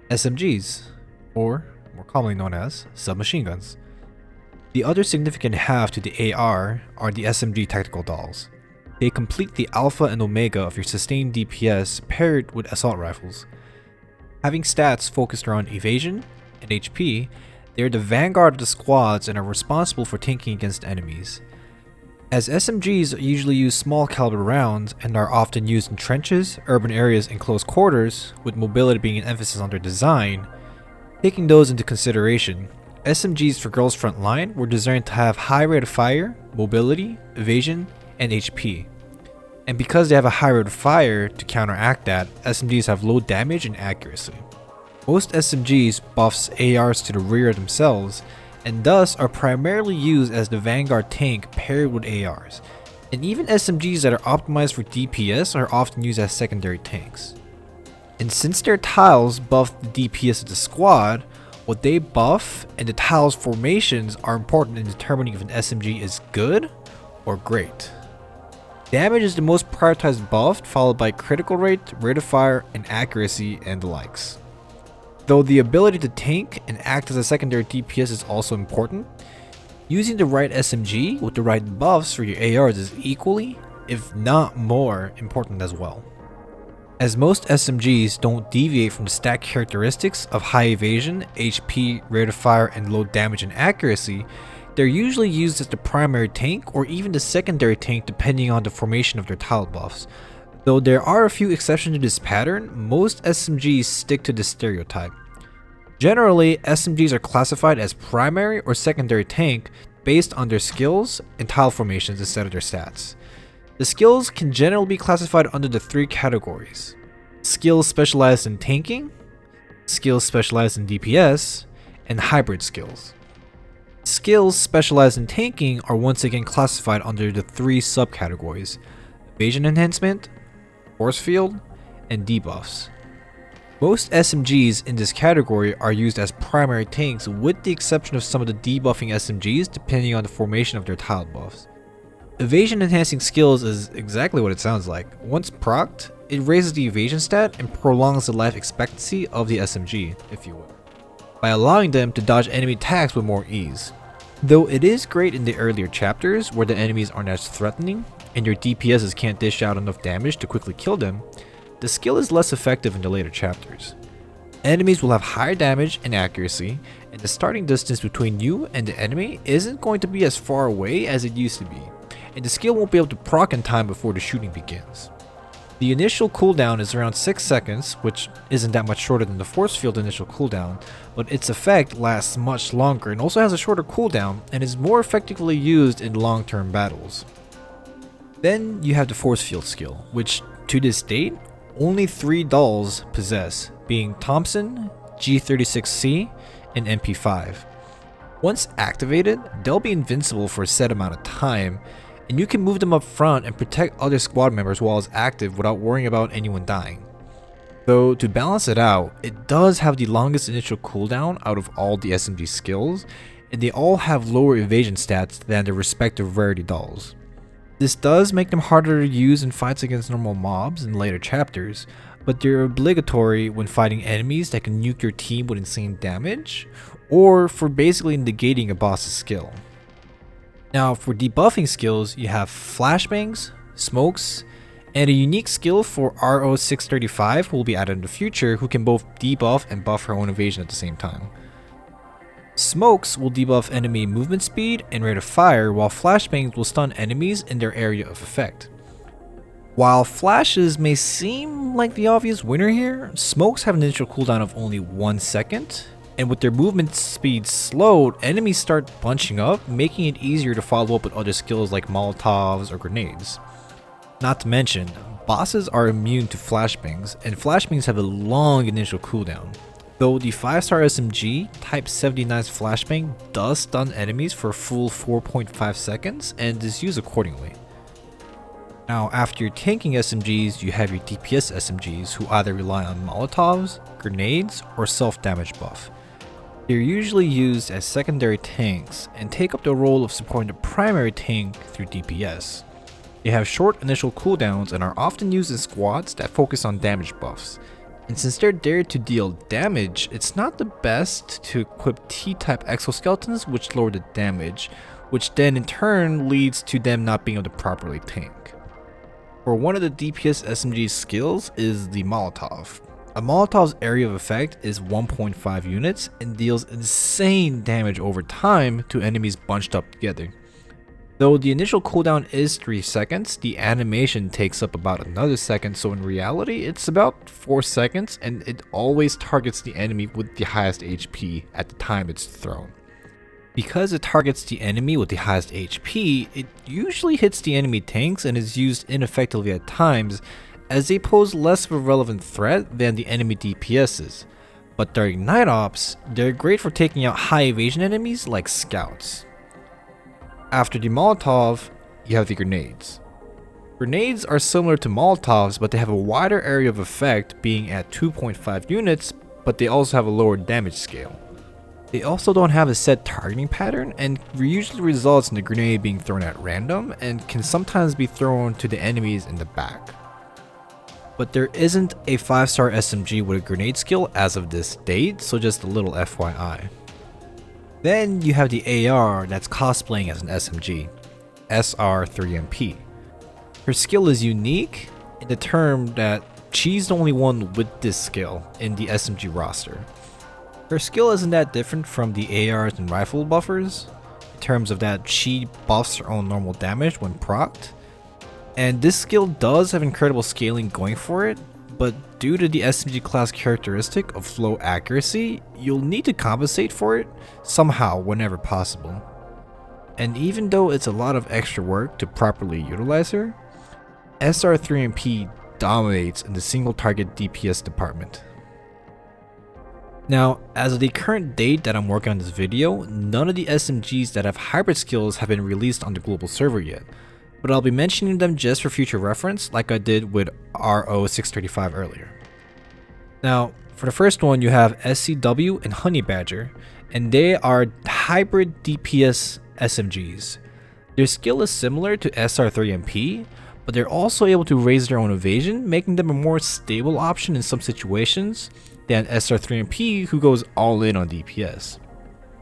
SMGs, or more commonly known as submachine guns. The other significant half to the AR are the SMG tactical dolls. They complete the alpha and omega of your sustained DPS paired with assault rifles. Having stats focused around evasion and HP, they are the vanguard of the squads and are responsible for tanking against enemies. As SMGs usually use small caliber rounds and are often used in trenches, urban areas, and close quarters, with mobility being an emphasis on their design, taking those into consideration, SMGs for Girls Frontline were designed to have high rate of fire, mobility, evasion, and HP. And because they have a high rate of fire to counteract that, SMGs have low damage and accuracy. Most SMGs buffs ARs to the rear themselves, and thus are primarily used as the vanguard tank paired with ARs. And even SMGs that are optimized for DPS are often used as secondary tanks. And since their tiles buff the DPS of the squad, what they buff and the tiles formations are important in determining if an SMG is good or great. Damage is the most prioritized buff, followed by critical rate, rate of fire, and accuracy, and the likes. Though the ability to tank and act as a secondary DPS is also important, using the right SMG with the right buffs for your ARs is equally, if not more, important as well. As most SMGs don't deviate from the stat characteristics of high evasion, HP, rate of fire, and low damage and accuracy, they're usually used as the primary tank or even the secondary tank depending on the formation of their tile buffs. Though there are a few exceptions to this pattern, most SMGs stick to this stereotype. Generally, SMGs are classified as primary or secondary tank based on their skills and tile formations instead of their stats. The skills can generally be classified under the three categories: skills specialized in tanking, skills specialized in DPS, and hybrid skills. Skills specialized in tanking are once again classified under the three subcategories: evasion enhancement, force field, and debuffs. Most SMGs in this category are used as primary tanks with the exception of some of the debuffing SMGs depending on the formation of their tile buffs. Evasion enhancing skills is exactly what it sounds like. Once procced, it raises the evasion stat and prolongs the life expectancy of the SMG, if you will, by allowing them to dodge enemy attacks with more ease. Though it is great in the earlier chapters where the enemies aren't as threatening and your DPSs can't dish out enough damage to quickly kill them, the skill is less effective in the later chapters. Enemies will have higher damage and accuracy, and the starting distance between you and the enemy isn't going to be as far away as it used to be, and the skill won't be able to proc in time before the shooting begins. The initial cooldown is around 6 seconds, which isn't that much shorter than the force field initial cooldown, but its effect lasts much longer and also has a shorter cooldown and is more effectively used in long-term battles. Then you have the force field skill, which to this date, only 3 dolls possess, being Thompson, G36C, and MP5. Once activated, they'll be invincible for a set amount of time, and you can move them up front and protect other squad members while it's active without worrying about anyone dying. Though to balance it out, it does have the longest initial cooldown out of all the SMG skills, and they all have lower evasion stats than their respective rarity dolls. This does make them harder to use in fights against normal mobs in later chapters, but they're obligatory when fighting enemies that can nuke your team with insane damage, or for basically negating a boss's skill. Now for debuffing skills, you have flashbangs, smokes, and a unique skill for RO635 who will be added in the future who can both debuff and buff her own evasion at the same time. Smokes will debuff enemy movement speed and rate of fire, while flashbangs will stun enemies in their area of effect. While flashes may seem like the obvious winner here, smokes have an initial cooldown of only 1 second, and with their movement speed slowed, enemies start bunching up, making it easier to follow up with other skills like molotovs or grenades. Not to mention, bosses are immune to flashbangs, and flashbangs have a long initial cooldown. Though the 5-star SMG Type 79's flashbang does stun enemies for a full 4.5 seconds and is used accordingly. Now after your tanking SMGs, you have your DPS SMGs who either rely on molotovs, grenades, or self-damage buff. They're usually used as secondary tanks and take up the role of supporting the primary tank through DPS. They have short initial cooldowns and are often used in squads that focus on damage buffs. And since they're there to deal damage, it's not the best to equip T-type exoskeletons which lower the damage, which then in turn leads to them not being able to properly tank. For one of the DPS SMG's skills is the Molotov. A Molotov's area of effect is 1.5 units and deals insane damage over time to enemies bunched up together. Though the initial cooldown is 3 seconds, the animation takes up about another second, so in reality it's about 4 seconds and it always targets the enemy with the highest HP at the time it's thrown. Because it targets the enemy with the highest HP, it usually hits the enemy tanks and is used ineffectively at times, as they pose less of a relevant threat than the enemy DPSs. But during night ops, they're great for taking out high evasion enemies like scouts. After the Molotov, you have the grenades. Grenades are similar to Molotovs, but they have a wider area of effect, being at 2.5 units, but they also have a lower damage scale. They also don't have a set targeting pattern and usually results in the grenade being thrown at random and can sometimes be thrown to the enemies in the back. But there isn't a 5-star SMG with a grenade skill as of this date, so just a little FYI. Then you have the AR that's cosplaying as an SMG, SR3MP. Her skill is unique in the term that she's the only one with this skill in the SMG roster. Her skill isn't that different from the ARs and rifle buffers, in terms of that she buffs her own normal damage when procced. And this skill does have incredible scaling going for it, but due to the SMG class characteristic of flow accuracy, you'll need to compensate for it somehow whenever possible. And even though it's a lot of extra work to properly utilize her, SR3MP dominates in the single target DPS department. Now, as of the current date that I'm working on this video, none of the SMGs that have hybrid skills have been released on the global server yet, but I'll be mentioning them just for future reference like I did with RO635 earlier. Now, for the first one you have SCW and Honey Badger, and they are hybrid DPS SMGs. Their skill is similar to SR3MP, but they're also able to raise their own evasion, making them a more stable option in some situations than SR3MP, who goes all in on DPS.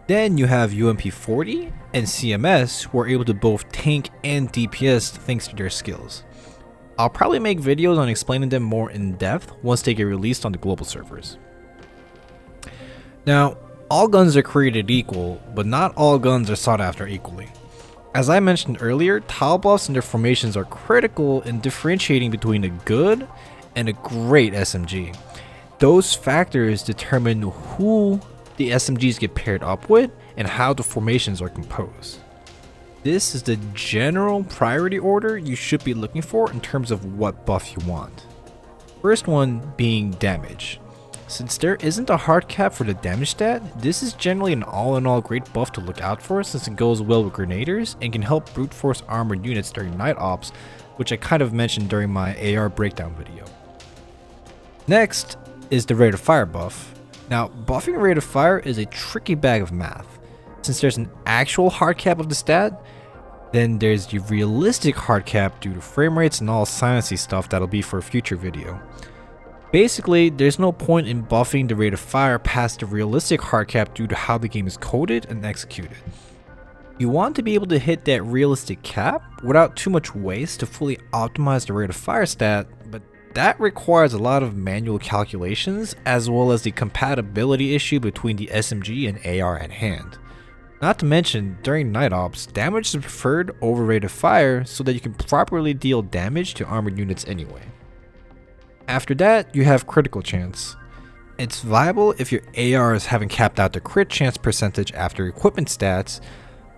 Then you have UMP40 and CMS, who are able to both tank and DPS thanks to their skills. I'll probably make videos on explaining them more in depth once they get released on the global servers. Now, all guns are created equal, but not all guns are sought after equally. As I mentioned earlier, tile buffs and their formations are critical in differentiating between a good and a great SMG. Those factors determine who the SMGs get paired up with and how the formations are composed. This is the general priority order you should be looking for in terms of what buff you want. First one being damage. Since there isn't a hard cap for the damage stat, this is generally an all-in-all great buff to look out for since it goes well with grenadiers and can help brute force armored units during night ops, which I kind of mentioned during my AR breakdown video. Next is the rate of fire buff. Now, buffing rate of fire is a tricky bag of math. Since there's an actual hard cap of the stat, then there's the realistic hard cap due to frame rates and all sciencey stuff that'll be for a future video. Basically, there's no point in buffing the rate of fire past the realistic hard cap due to how the game is coded and executed. You want to be able to hit that realistic cap without too much waste to fully optimize the rate of fire stat, but that requires a lot of manual calculations as well as the compatibility issue between the SMG and AR at hand. Not to mention, during night ops, damage is preferred over rate of fire so that you can properly deal damage to armored units anyway. After that, you have critical chance. It's viable if your ARs haven't capped out the crit chance percentage after equipment stats,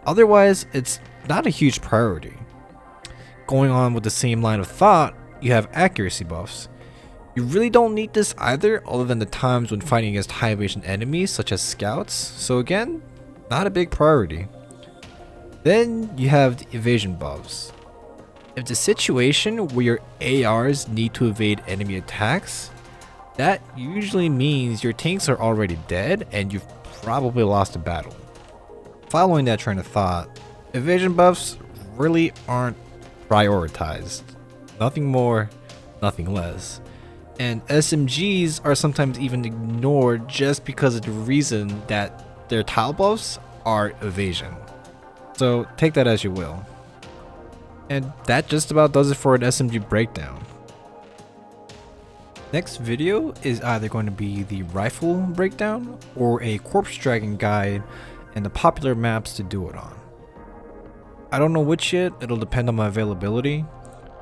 otherwise it's not a huge priority. Going on with the same line of thought, you have accuracy buffs. You really don't need this either, other than the times when fighting against high evasion enemies such as scouts, so again, not a big priority. Then you have the evasion buffs. If the situation where your ARs need to evade enemy attacks, that usually means your tanks are already dead and you've probably lost a battle. Following that train of thought, evasion buffs really aren't prioritized. Nothing more, nothing less. And SMGs are sometimes even ignored just because of the reason that their tile buffs are evasion. So take that as you will. And that just about does it for an SMG breakdown. Next video is either going to be the rifle breakdown or a corpse dragging guide and the popular maps to do it on. I don't know which yet, it'll depend on my availability,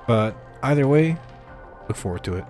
but either way, look forward to it.